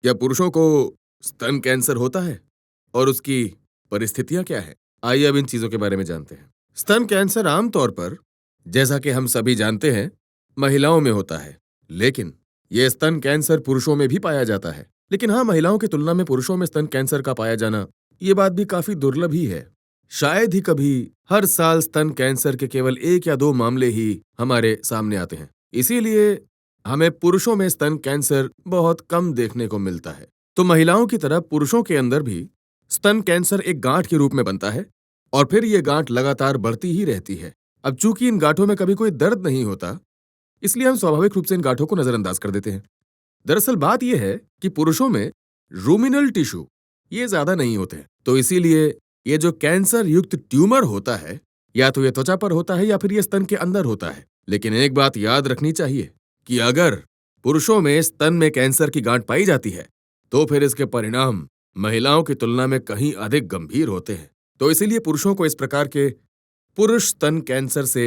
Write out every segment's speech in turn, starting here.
क्या पुरुषों को स्तन कैंसर होता है और उसकी परिस्थितियां क्या है? आइए अब इन चीजों के बारे में जानते हैं। स्तन कैंसर आमतौर पर, जैसा कि हम सभी जानते हैं, महिलाओं में होता है, लेकिन यह स्तन कैंसर पुरुषों में भी पाया जाता है। लेकिन हाँ, महिलाओं की तुलना में पुरुषों में स्तन कैंसर का पाया जाना ये बात भी काफी दुर्लभ ही है। शायद ही कभी हर साल स्तन कैंसर के केवल 1 या 2 मामले ही हमारे सामने आते हैं। इसीलिए हमें पुरुषों में स्तन कैंसर बहुत कम देखने को मिलता है। तो महिलाओं की तरह पुरुषों के अंदर भी स्तन कैंसर एक गांठ के रूप में बनता है और फिर यह गांठ लगातार बढ़ती ही रहती है। अब चूंकि इन गांठों में कभी कोई दर्द नहीं होता, इसलिए हम स्वाभाविक रूप से इन गांठों को नजरअंदाज कर देते हैं। दरअसल बात यह है कि पुरुषों में रूमिनल टिश्यू ये ज्यादा नहीं होते हैं, तो इसीलिए ये जो कैंसर युक्त ट्यूमर होता है, या तो ये त्वचा पर होता है या फिर ये स्तन के अंदर होता है। लेकिन एक बात याद रखनी चाहिए कि अगर पुरुषों में स्तन में कैंसर की गांठ पाई जाती है, तो फिर इसके परिणाम महिलाओं की तुलना में कहीं अधिक गंभीर होते हैं। तो इसीलिए पुरुषों को इस प्रकार के पुरुष स्तन कैंसर से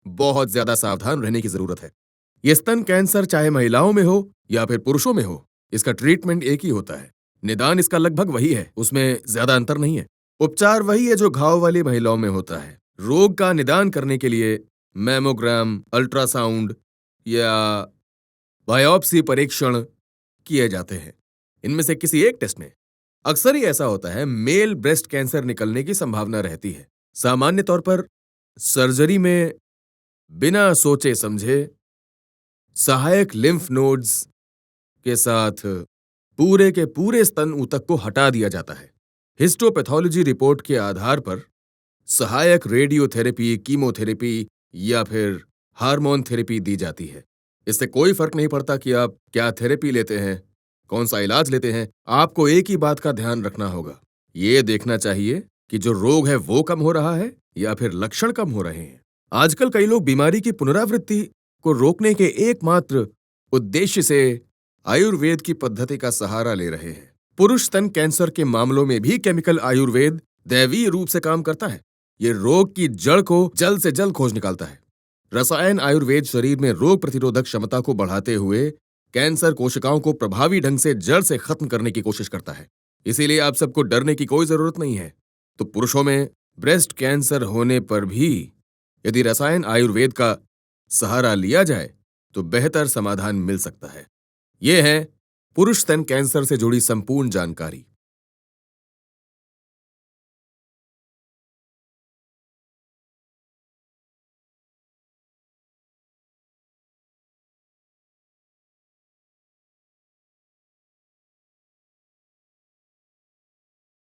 बहुत ज्यादा सावधान रहने की जरूरत है। यह स्तन कैंसर चाहे महिलाओं में हो या फिर पुरुषों में हो, इसका ट्रीटमेंट एक ही होता है। निदान इसका लगभग वही है, उसमें ज्यादा अंतर नहीं है। उपचार वही है जो घाव वाली महिलाओं में होता है। रोग का निदान करने के लिए मैमोग्राम, अल्ट्रासाउंड या बायोप्सी परीक्षण किए जाते हैं। इनमें से किसी एक टेस्ट में अक्सर ही ऐसा होता है, मेल ब्रेस्ट कैंसर निकलने की संभावना रहती है। सामान्य तौर पर सर्जरी में बिना सोचे समझे सहायक लिम्फ नोड्स के साथ पूरे के पूरे स्तन ऊतक को हटा दिया जाता है। हिस्टोपैथोलॉजी रिपोर्ट के आधार पर सहायक रेडियोथेरेपी, कीमोथेरेपी या फिर हार्मोन थेरेपी दी जाती है। इससे कोई फर्क नहीं पड़ता कि आप क्या थेरेपी लेते हैं, कौन सा इलाज लेते हैं। आपको एक ही बात का ध्यान रखना होगा, ये देखना चाहिए कि जो रोग है वो कम हो रहा है या फिर लक्षण कम हो रहे हैं। आजकल कई लोग बीमारी की पुनरावृत्ति को रोकने के एकमात्र उद्देश्य से आयुर्वेद की पद्धति का सहारा ले रहे हैं। पुरुष स्तन कैंसर के मामलों में भी केमिकल आयुर्वेद दैवीय रूप से काम करता है। ये रोग की जड़ को जल्द से जल्द खोज निकालता है। रसायन आयुर्वेद शरीर में रोग प्रतिरोधक क्षमता को बढ़ाते हुए कैंसर कोशिकाओं को प्रभावी ढंग से जड़ से खत्म करने की कोशिश करता है। इसीलिए आप सबको डरने की कोई जरूरत नहीं है। तो पुरुषों में ब्रेस्ट कैंसर होने पर भी यदि रसायन आयुर्वेद का सहारा लिया जाए तो बेहतर समाधान मिल सकता है। यह है पुरुष स्तन कैंसर से जुड़ी संपूर्ण जानकारी।